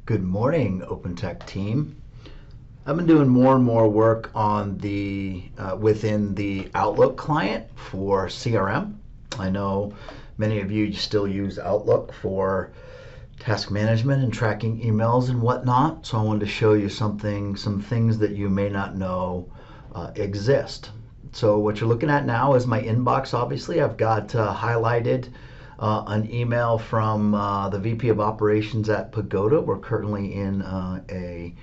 Good morning, OpenTech team. I've been doing more and more work on the within the Outlook client for CRM. I know many of you still use Outlook for task management and tracking emails and whatnot. So I wanted to show you some things that you may not know exist. So what you're looking at now is my inbox. Obviously, I've got highlighted an email from the VP of Operations at Pagoda. We're currently in a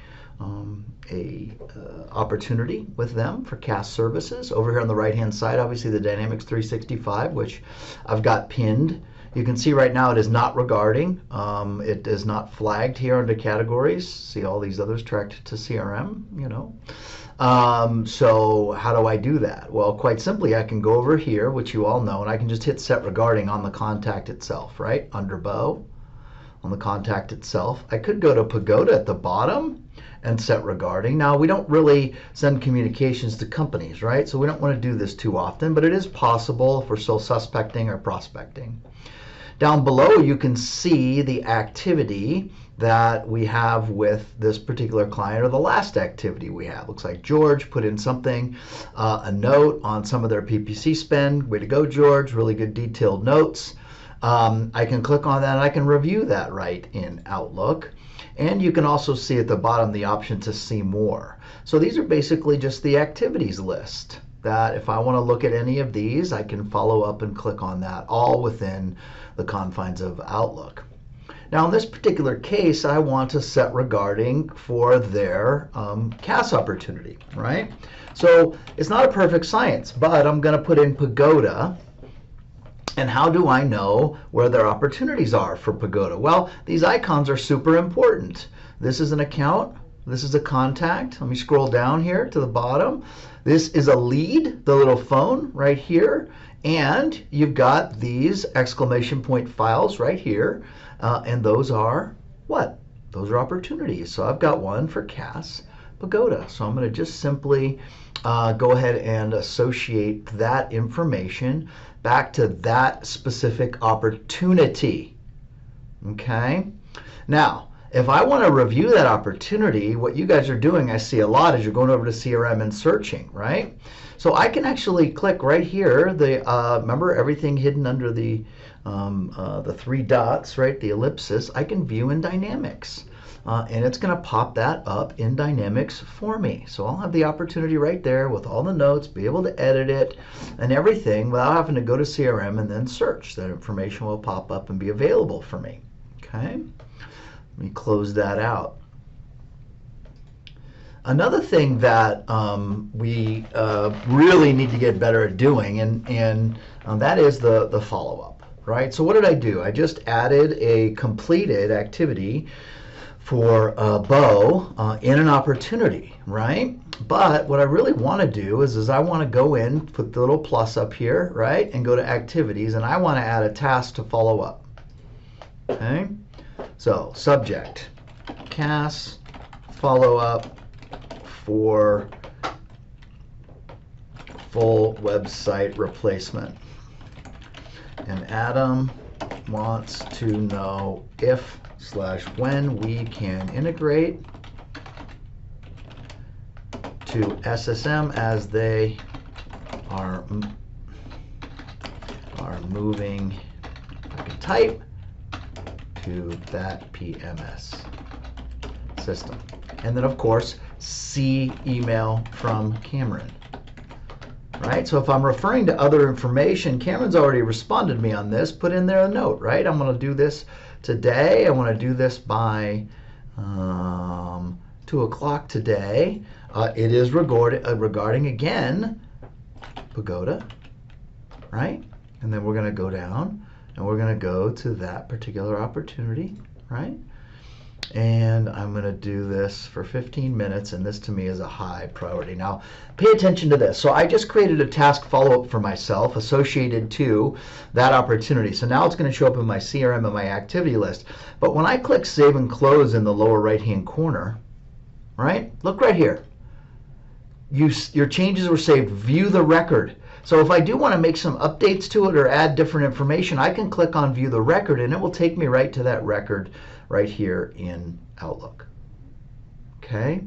opportunity with them for CAS services. Over here on the right-hand side, obviously the Dynamics 365, which I've got pinned. You can see right now it is not regarding. It is not flagged here under categories. See all these others tracked to CRM, you know. So how do I do that? Well, quite simply, I can go over here, which you all know, and I can just hit set regarding on the contact itself, right? Under Bo, on the contact itself. I could go to Pagoda at the bottom and set regarding. Now, we don't really send communications to companies, right? So we don't want to do this too often, but it is possible if we're still suspecting or prospecting. Down below, you can see the activity that we have with this particular client, or the last activity we have. Looks like George put in something, a note on some of their PPC spend. Way to go, George. Really good detailed notes. I can click on that and I can review that right in Outlook. And you can also see at the bottom the option to see more. So these are basically just the activities list that if I want to look at any of these, I can follow up and click on that, all within the confines of Outlook. Now in this particular case, I want to set regarding for their CAS opportunity, right? So it's not a perfect science, but I'm going to put in Pagoda. And how do I know where their opportunities are for Pagoda? Well, these icons are super important. This is an account. This is a contact. Let me scroll down here to the bottom. This is a lead, the little phone right here. And you've got these exclamation point files right here. And those are what? Those are opportunities. So I've got one for CAS Pagoda. So I'm going to just simply go ahead and associate that information back to that specific opportunity. Okay? Now, if I want to review that opportunity, what you guys are doing, I see a lot, is you're going over to CRM and searching, right? So I can actually click right here. Remember everything hidden under the three dots, right? The ellipsis. I can view in Dynamics. And it's going to pop that up in Dynamics for me. So I'll have the opportunity right there with all the notes, be able to edit it and everything without having to go to CRM and then search. That information will pop up and be available for me. Okay? Let me close that out. Another thing that we really need to get better at doing, and that is the follow-up, right? So what did I do? I just added a completed activity for Bo in an opportunity, right? But what I really want to do is I want to go in, put the little plus up here, right? And go to activities, and I want to add a task to follow up. Okay? So subject, CAS follow up for full website replacement. And Adam wants to know if/when we can integrate to SSM as they are moving type to that PMS system. And then of course, see email from Cameron. Right? So if I'm referring to other information, Cameron's already responded to me on this, put in there a note, right? I'm going to do this today. I want to do this by 2 o'clock today. It is regarding, again, Pagoda, right? And then we're going to go down and we're going to go to that particular opportunity, right? And I'm going to do this for 15 minutes, and this to me is a high priority. Now, pay attention to this. So I just created a task follow-up for myself associated to that opportunity. So now it's going to show up in my CRM and my activity list. But when I click Save and Close in the lower right-hand corner, right? Look right here. Your changes were saved. View the record. So if I do want to make some updates to it or add different information, I can click on View the Record, and it will take me right to that record right here in Outlook. Okay?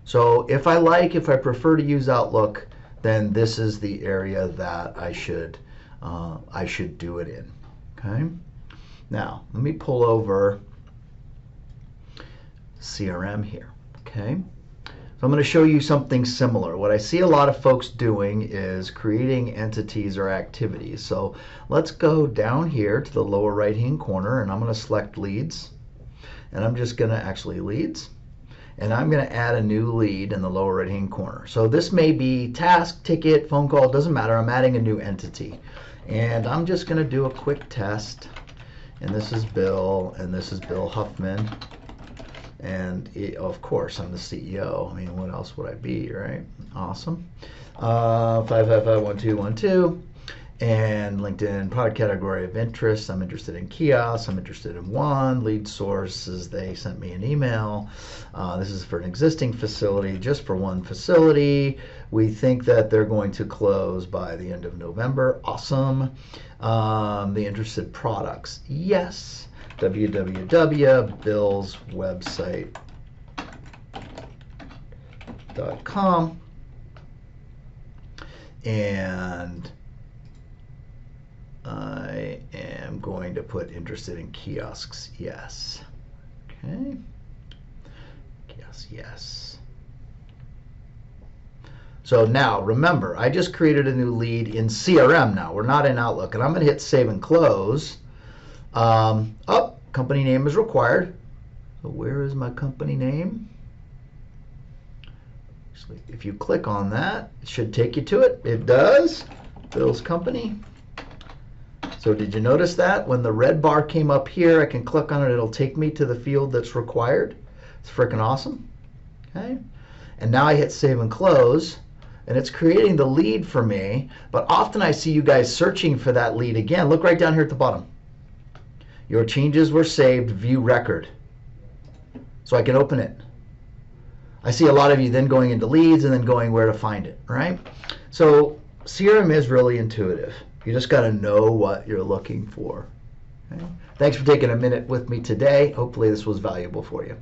So if I prefer to use Outlook, then this is the area that I should do it in. Okay? Now, let me pull over CRM here. Okay? So I'm going to show you something similar. What I see a lot of folks doing is creating entities or activities. So let's go down here to the lower right hand corner, and I'm going to select leads, and I'm just going to leads, and I'm going to add a new lead in the lower right hand corner. So this may be task, ticket, phone call, doesn't matter. I'm adding a new entity, and I'm just going to do a quick test, and this is Bill, and this is Bill Huffman. And of course, I'm the CEO. I mean, what else would I be, right? Awesome. 5551212. And LinkedIn product category of interest. I'm interested in kiosks. I'm interested in one. Lead sources, they sent me an email. This is for an existing facility, just for one facility. We think that they're going to close by the end of November. Awesome. The interested products. Yes. www.billswebsite.com, and I am going to put interested in kiosks. Yes. Okay. Yes. So now remember, I just created a new lead in CRM now. We're not in Outlook, and I'm going to hit save and close. Company name is required. So where is my company name? Actually, if you click on that, it should take you to it. It does. Bill's company. So did you notice that? When the red bar came up here, I can click on it. It'll take me to the field that's required. It's freaking awesome. Okay. And now I hit save and close, and it's creating the lead for me. But often I see you guys searching for that lead again. Look right down here at the bottom. Your changes were saved, view record. So I can open it. I see a lot of you then going into leads and then going where to find it, right? So CRM is really intuitive. You just got to know what you're looking for. Okay? Thanks for taking a minute with me today. Hopefully this was valuable for you.